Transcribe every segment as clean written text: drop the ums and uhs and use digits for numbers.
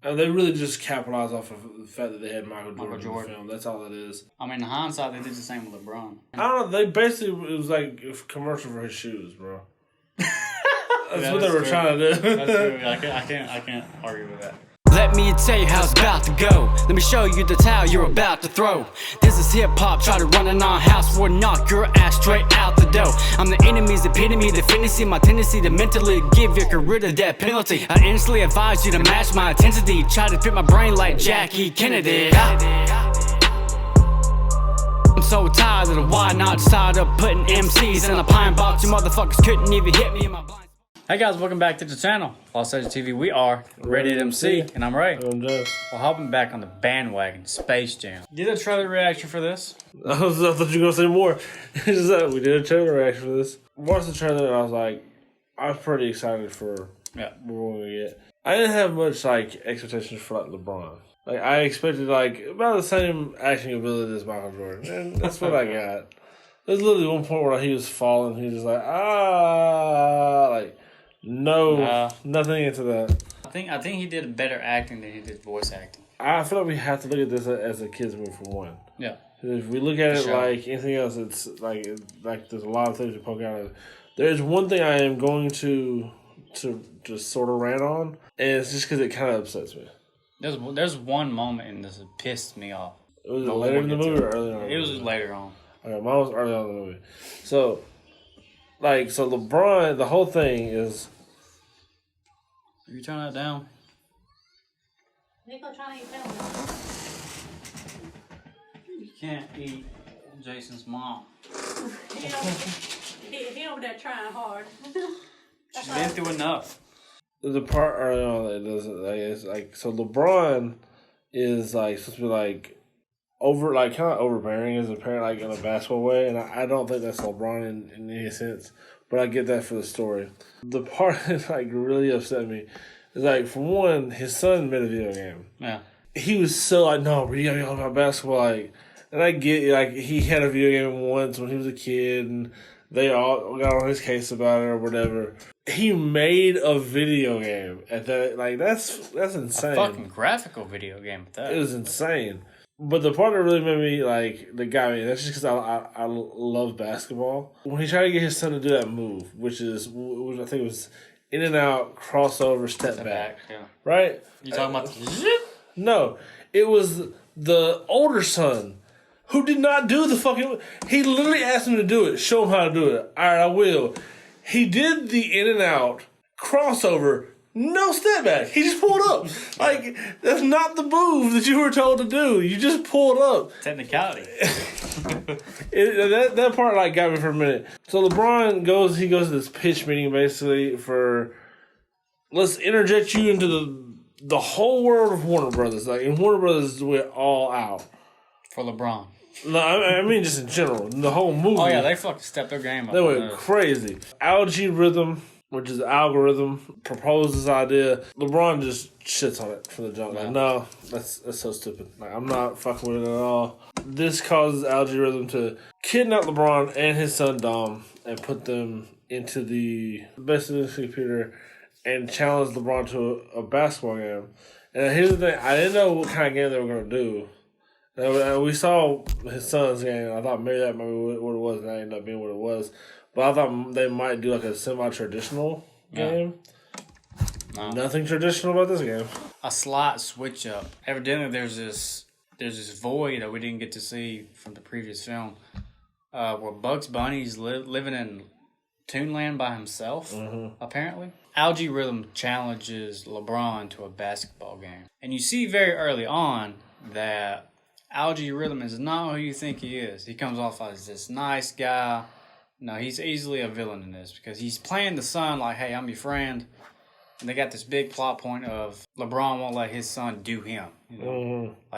And they really just capitalized off of the fact that they had Michael Jordan in the film. That's all it is. I mean, in hindsight, they did the same with LeBron. I don't know. They basically, it was like a commercial for his shoes, bro. That's what they were trying to do. That's true. I can't argue with that. Let me tell you how it's about to go. Let me show you the towel you're about to throw. This is hip-hop, try to run it on house or knock your ass straight out the door. I'm the enemy's epitome, the fantasy, my tendency to mentally give your career the death penalty. I instantly advise you to match my intensity. Try to fit my brain like Jackie Kennedy. I'm so tired of the why not tired of putting MCs in a pine box. You motherfuckers couldn't even hit me in my blind. Hey guys, welcome back to the channel. Lost Edge TV, we are Ready to MC, and I'm Ray. I'm Jeff. We're hopping back on the bandwagon, Space Jam. Did a trailer reaction for this? I thought you were going to say more. We did a trailer reaction for this. Watched the trailer and I was pretty excited for what we're going to get. I didn't have much expectations for LeBron. I expected about the same acting ability as Michael Jordan, and that's what I got. There's literally one point where he was falling, he was just nothing into that. I think he did better acting than he did voice acting. I feel like we have to look at this as a kid's movie for one. Yeah. If we look at it like anything else, it's like there's a lot of things to poke out of it. There's one thing I am going to just sort of rant on, and it's just because it kind of upsets me. There's one moment in this that pissed me off. Was it later in the movie or early on? It was later on. Okay, mine was early on in the movie. So LeBron, the whole thing is... If you turn that down... Nico trying to eat down. You can't eat Jason's mom. he over there trying hard. She's been through enough. The part early on that doesn't... so LeBron is supposed to be kind of overbearing as a parent, in a basketball way, and I don't think that's LeBron in any sense, but I get that for the story. The part that really upset me is for one, his son made a video game. Yeah. He was so no, bro, you gotta be all about basketball, and I get he had a video game once when he was a kid, and they all got on his case about it or whatever. He made a video game at that, that's insane. A fucking graphical video game at that. It was insane. But the part that really made me, that got me, that's just because I love basketball. When he tried to get his son to do that move, which I think it was in and out, crossover, step back. Yeah. Right? You talking about the zip? No. It was the older son who did not do the fucking... He literally asked him to do it. Show him how to do it. All right, I will. He did the in and out, crossover, no step back. He just pulled up. That's not the move that you were told to do. You just pulled up. Technicality. That part got me for a minute. So LeBron goes to this pitch meeting basically for, let's interject you into the whole world of Warner Brothers. And Warner Brothers went all out. For LeBron. No, I mean just in general. The whole movie. Oh yeah, they fucking stepped their game up. They went crazy. Algorithm, which is the algorithm, proposed this idea. LeBron just shits on it from the jump. No, that's so stupid. I'm not fucking with it at all. This causes algorithm to kidnap LeBron and his son Dom and put them into the best of the computer and challenge LeBron to a basketball game. And here's the thing: I didn't know what kind of game they were going to do. And we saw his son's game. I thought maybe that might be what it was, and that ended up being what it was. But I thought they might do a semi-traditional game. No. Nothing traditional about this game. A slight switch up. Evidently, there's this void that we didn't get to see from the previous film, where Bugs Bunny's living in Toonland by himself. Apparently, Algorithm challenges LeBron to a basketball game, and you see very early on that Algorithm is not who you think he is. He comes off as this nice guy. No, he's easily a villain in this because he's playing the son hey, I'm your friend. And they got this big plot point of LeBron won't let his son do him.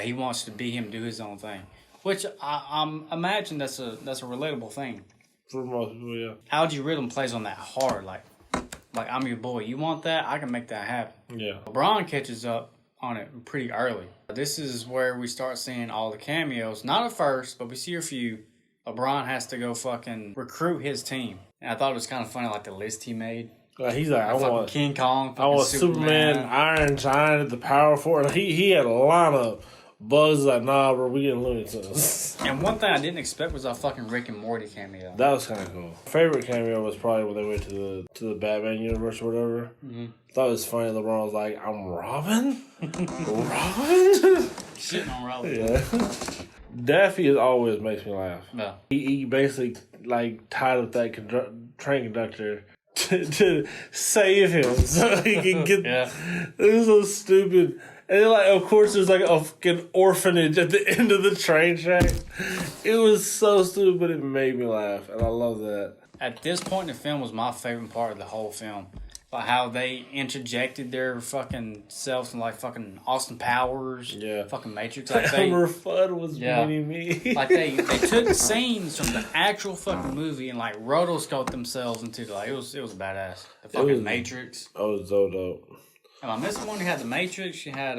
He wants to be him, do his own thing. Which I imagine that's a relatable thing. For most people, yeah. Algorithm plays on that hard, I'm your boy. You want that? I can make that happen. Yeah. LeBron catches up on it pretty early. This is where we start seeing all the cameos. Not at first, but we see a few. LeBron has to go fucking recruit his team. And I thought it was kind of funny, the list he made. Like he's like, I Fucking want King Kong. I Fucking want Superman, Iron Giant, the Power Force. Like, he had a lineup. Buzz is like, nah, bro, we getting Looney Tunes. And one thing I didn't expect was a fucking Rick and Morty cameo. That was kind of cool. Favorite cameo was probably when they went to the Batman universe or whatever. Mm-hmm. Thought it was funny. LeBron was like, "I'm Robin, Robin." Shitting on Robin. Yeah. Daffy is always makes me laugh. No. He basically like tied up that train conductor to save him so he can get. Yeah. It was so stupid. And then, like, of course, there's like a fucking orphanage at the end of the train track. It was so stupid, but it made me laugh, and I love that. At this point in the film was my favorite part of the whole film. Like how they interjected their fucking selves in like fucking Austin Powers, fucking Matrix. Like Elmer Fudd was mini me. Like they took scenes from the actual fucking movie and like rotoscoped themselves into like it was badass. The fucking Matrix. Oh, it was so dope. Am I missing one? You had the Matrix. You had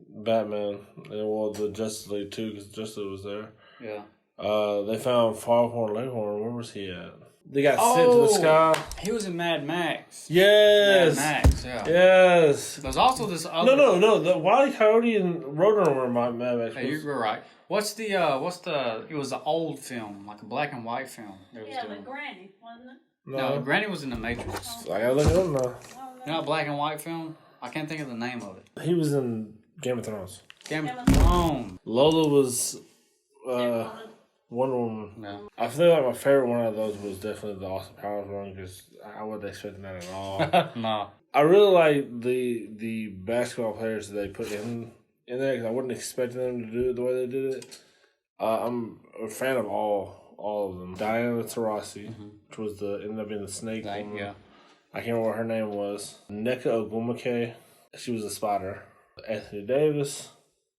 Batman. And well, the Justice League too, because Justice was there. Yeah. They found Foghorn Leghorn. Where was he at? They got sent to the sky. He was in Mad Max. Yes. Mad Max, yeah. Yes. There's also this other... No. The Wile E. Coyote and Roadrunner were in Mad Max. Hey, you're right. It was the old film, like a black and white film. Yeah, the Granny, wasn't it? No, Granny was in the Matrix. I gotta look it up now. You know a black and white film? I can't think of the name of it. He was in Game of Thrones. Game of Thrones. Lola was Wonder Woman. No. I feel like my favorite one of those was definitely the Austin Powers one because I wasn't expecting that at all. No. I really like the basketball players that they put in there because I wasn't expecting them to do it the way they did it. I'm a fan of all of them. Diana Taurasi, which was ended up being the snake woman. Yeah. I can't remember what her name was. Nneka Ogwumike, she was a spider. Anthony Davis,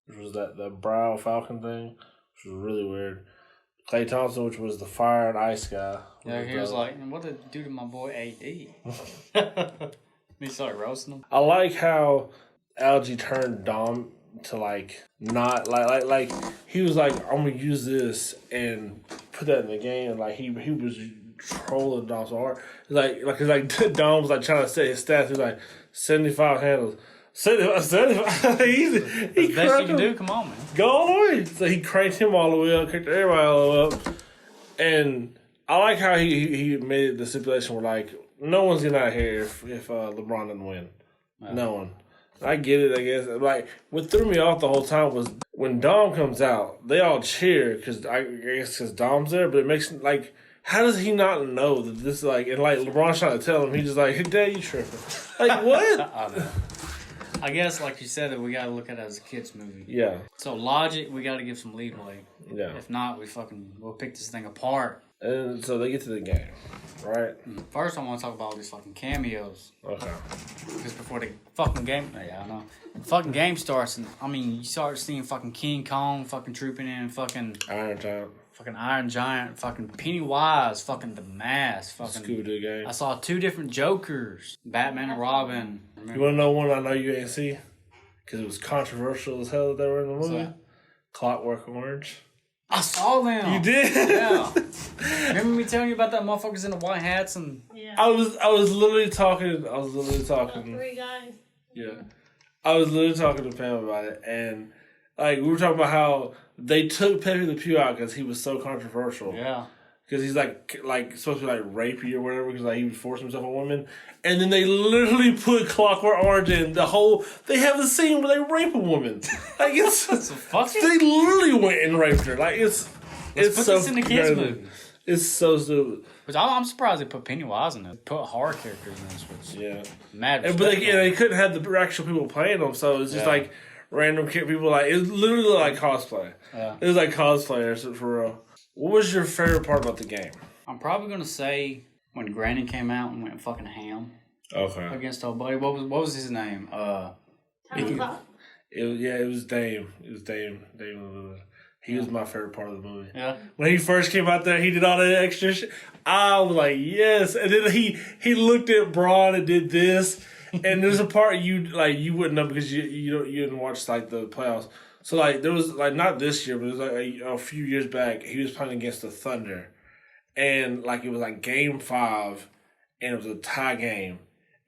which was that brow falcon thing, which was really weird. Klay Thompson, which was the fire and ice guy. Yeah, he was like, what did it do to my boy AD? He started roasting him. I like how Algie turned Dom to like not like he was like, I'm gonna use this and put that in the game. Like he was trolling Dom so hard. Cause Dom was like trying to set his stats. He was like 75 handles. 75. He That's the best you can do. Come on, man. Go all the way. So he cranked him all the way up, cranked everybody all the way up. And I like how he made the stipulation where like no one's getting out of here if LeBron doesn't win. No one. I get it, I guess. Like, what threw me off the whole time was when Dom comes out, they all cheer because because Dom's there, but it makes like, how does he not know that this is like, and like LeBron's trying to tell him, he's just like, hey, Dad, you tripping. Like, what? I know. I guess, like you said, that we got to look at it as a kid's movie. Yeah. So logic, we got to give some leeway. Yeah. If not, we'll pick this thing apart. And so they get to the game, right? First, I want to talk about all these fucking cameos. Okay. Because before the fucking game, I know. The fucking game starts, and I mean, you start seeing fucking King Kong fucking trooping in, fucking Iron Giant, fucking Pennywise, fucking The Mask, fucking Scooby-Doo game. I saw 2 different Jokers, Batman and Robin. You want to know one I know you ain't see? Because it was controversial as hell that they were in the movie? So, Clockwork Orange. I saw them. You did? Yeah. Remember me telling you about that motherfuckers in the white hats and... Yeah. I was literally talking. Three guys. Yeah. I was literally talking to Pam about it, and like we were talking about how they took Pepe Le Pew out because he was so controversial. Yeah. Because he's like supposed to be like rapey or whatever because like he would force himself on women, and then they literally put Clockwork Orange in the whole. They have the scene where they rape a woman. Like it's they literally went and raped her. Like it's put so this in the kids' movie. It's so stupid. Which I'm surprised they put Pennywise in it. Put horror characters in this. Which mad. But they couldn't have the actual people playing them, so it's just like random people. Like it literally looked like cosplay. Yeah. It was like cosplayers for real. What was your favorite part about the game? I'm probably gonna say when Granny came out and went fucking ham. Okay. Against old buddy. What was his name? It was Dame. It was Dame Lillard. He was my favorite part of the movie. Yeah. When he first came out there, he did all that extra shit. I was like, yes. And then he looked at Braun and did this. And there's a part you wouldn't know because you didn't watch like the playoffs. So like there was like not this year, but it was like a few years back. He was playing against the Thunder, and like it was like Game 5, and it was a tie game,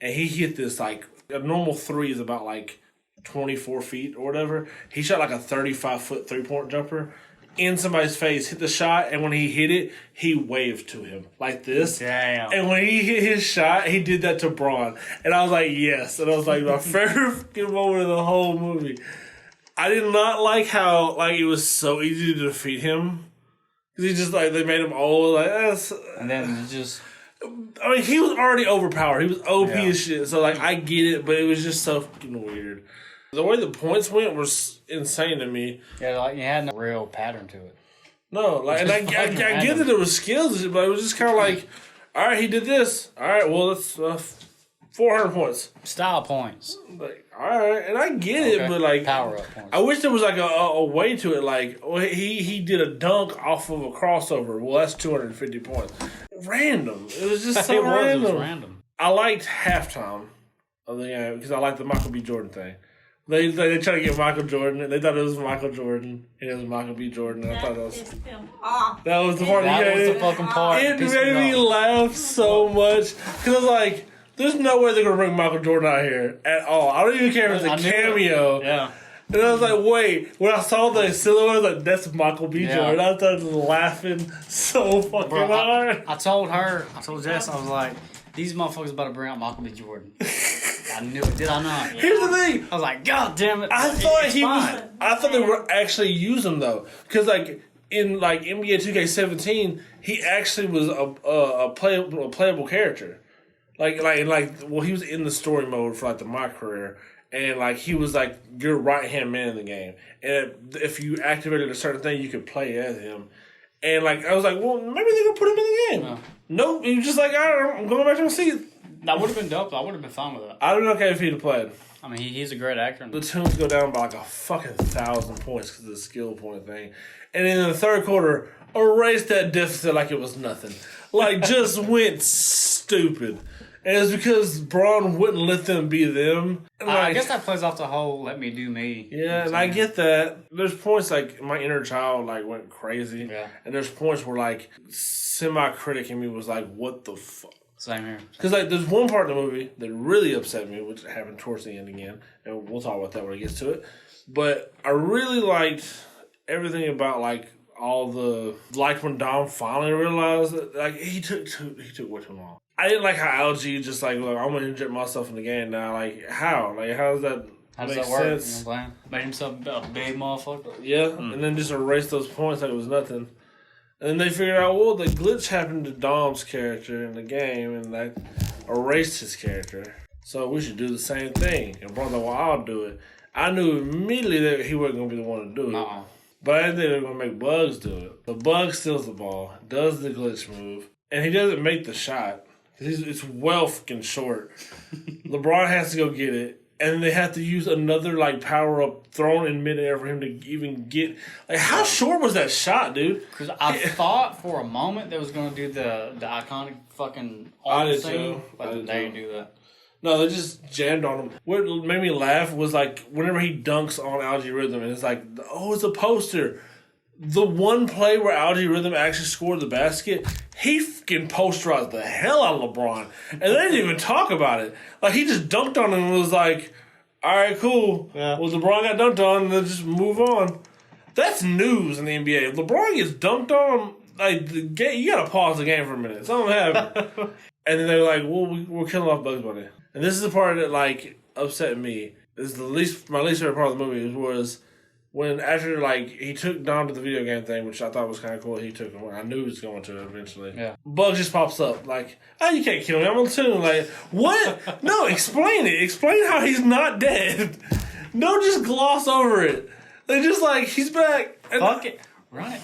and he hit this like a normal three is about like 24 feet or whatever. He shot like a 35-foot 3-point jumper in somebody's face, hit the shot, and when he hit it, he waved to him like this. Damn. And when he hit his shot, he did that to Braun. And I was like, yes. And I was like, my favorite fucking moment of the whole movie. I did not like how like it was so easy to defeat him. Because he just like, they made him old. Like, and then it just... I mean, he was already overpowered. He was OP as shit. So, like, I get it, but it was just so fucking weird. The way the points went was insane to me. Yeah, like, you had no real pattern to it. No, like, and I get that there was skills, but it was just kind of like, all right, he did this. All right, well, that's 400 points. Style points. Like, all right, and I get it, but like, power up points. I wish there was like a way to it. Like, well, he did a dunk off of a crossover. Well, that's 250 points. Random. It was just so random. It was random. I liked halftime of the game because I liked the Michael B. Jordan thing. They tried to get Michael Jordan, and they thought it was Michael Jordan, and it was Michael B. Jordan. And I thought that was the part. That was the fucking part. It made me laugh so much because I was like, "There's no way they're gonna bring Michael Jordan out here at all. I don't even care if it's a cameo." Yeah. And I was like, "Wait!" When I saw the silhouette, I was like, "That's Michael B. Jordan." I started laughing so fucking hard. I told Jess, I was like, "These motherfuckers about to bring out Michael B. Jordan." I knew it. Did I not? Yeah. Here's the thing. I was like, God damn it! I thought they were actually using him though, because like in like NBA 2K17, he actually was a playable character. Like well, he was in the story mode for like my career, and like he was like your right hand man in the game. And if you activated a certain thing, you could play as him. And like I was like, well, maybe they're gonna put him in the game. No. Nope, he was just like, I'm going back to my seat. That would have been dope. I would have been fine with that. I don't know if he'd have played. I mean, he's a great actor. The Toons go down by like a fucking 1,000 points because of the skill point thing. And in the third quarter, erased that deficit like it was nothing. Like, just went stupid. And it's because Braun wouldn't let them be them. And I guess that plays off the whole let me do me. Yeah, and I get that. There's points like my inner child like went crazy. Yeah. And there's points where like semi-critic in me was like, what the fuck? Same here. Because like there's one part of the movie that really upset me, which happened towards the end again, and we'll talk about that when it gets to it. But I really liked everything about like all the like when Dom finally realized that like he took way too long. I didn't like how LG just like, look, I'm gonna inject myself in the game now. Like how? Like how does that? How does that work? Sense? You know, made himself a big motherfucker. Yeah, and then just erase those points like it was nothing. And then they figured out, well, the glitch happened to Dom's character in the game, and that erased his character. So we should do the same thing. And brother, well, I'll do it. I knew immediately that he wasn't going to be the one to do it. But I didn't think they were going to make Bugs do it. The Bug steals the ball, does the glitch move, and he doesn't make the shot. It's well fucking short. LeBron has to go get it. And they have to use another like power up thrown in midair for him to even get. Like, how short was that shot, dude? Because I thought for a moment they was gonna do the iconic fucking arm scene, but they didn't do that. No, they just jammed on him. What made me laugh was like whenever he dunks on Algae Rhythm, and it's like, oh, it's a poster. The one play where Algae Rhythm actually scored the basket, he fucking posterized the hell out of LeBron. And they didn't even talk about it. Like, he just dunked on him and was like, all right, cool. Yeah. Well, LeBron got dunked on, and then just move on. That's news in the NBA. If LeBron gets dunked on, like, the game, you gotta pause the game for a minute. Something happened. And then they were like, well, we're killing off Bugs Bunny. And this is the part that, like, upset me. This is my least favorite part of the movie was when after, like, he took Dom to the video game thing, which I thought was kind of cool. He took him. I knew he was going to eventually. Yeah. Bugs just pops up. Like, oh, you can't kill me. I'm on the tune. Like, what? No, explain it. Explain how he's not dead. Don't just gloss over it. They just like, he's back. And fuck it. Run it.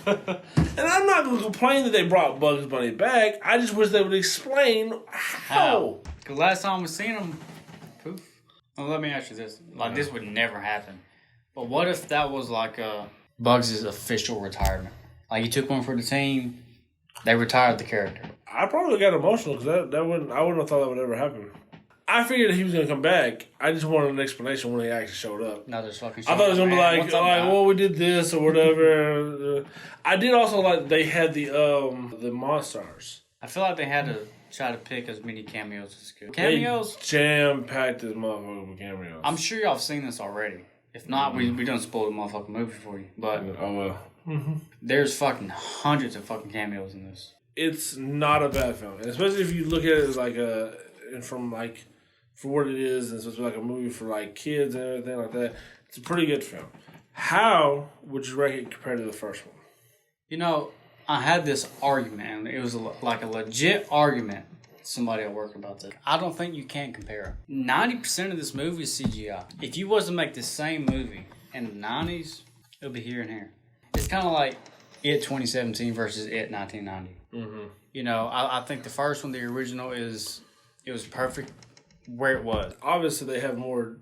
And I'm not going to complain that they brought Bugs Bunny back. I just wish they would explain how. Because last time we seen him, poof. Well, let me ask you this. Like, this would never happen. But what if that was like Bugs' official retirement? Like, he took one for the team, they retired the character. I probably got emotional because I wouldn't have thought that would ever happen. I figured that he was going to come back. I just wanted an explanation when he actually showed up. No, there's fucking. I thought it was going to be like, well, we did this or whatever. I did also like they had the Monstars. I feel like they had to try to pick as many cameos as good. Cameos? Jam packed this motherfucker with cameos. I'm sure y'all have seen this already. If not, we done spoiled the motherfucking movie for you. But there's fucking hundreds of fucking cameos in this. It's not a bad film, and especially if you look at it as like for what it is, and it's supposed to be like a movie for like kids and everything like that. It's a pretty good film. How would you rank it compared to the first one? You know, I had this argument, and it was like a legit argument. Somebody at work about this. I don't think you can compare them. 90% of this movie is CGI. If you was to make the same movie in the 90s, it'll be here and here. It's kind of like It 2017 versus It 1990. Mm-hmm. You know, I think the first one, the original, it was perfect where it was. Obviously, they have more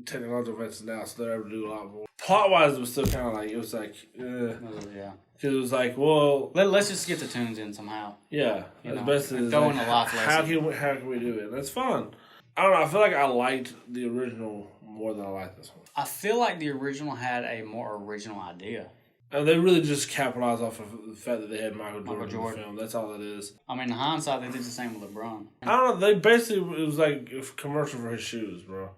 technological advances now, so they're able to do a lot more. Plot-wise, it was still kind of like, Yeah. Because it was like, well... Let's just get the tunes in somehow. Yeah. You best know, is throwing like, a life how lesson. can we do it? That's fun. I don't know. I feel like I liked the original more than I liked this one. I feel like the original had a more original idea. And they really just capitalized off of the fact that they had Michael Jordan in the film. That's all it is. I mean, in hindsight, they did the same with LeBron. I don't know. They basically, it was like a commercial for his shoes, bro.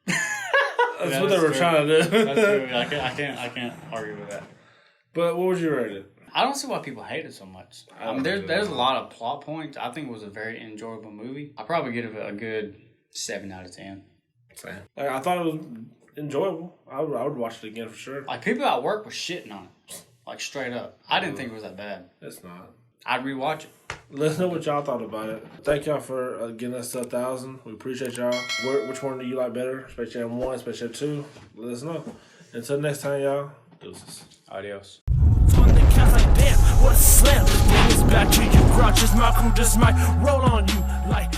That's what they were trying to do. That's true. I can't argue with that. But what would you rate it? I don't see why people hate it so much. I mean, there's a lot of plot points. I think it was a very enjoyable movie. I'd probably give it a good 7 out of 10. Same. Like, I thought it was enjoyable. I would watch it again for sure. Like, people at work were shitting on it. Like, straight up. I didn't think it was that bad. It's not. I'd rewatch it. Let us know what y'all thought about it. Thank y'all for getting us to 1,000. We appreciate y'all. Which one do you like better? Space Jam 1, Space Jam 2? Let us know. Until next time, y'all. Deuces. Adios. On the couch like damn, what a slam. Bring us back to you, grouches. My crew just might roll on you like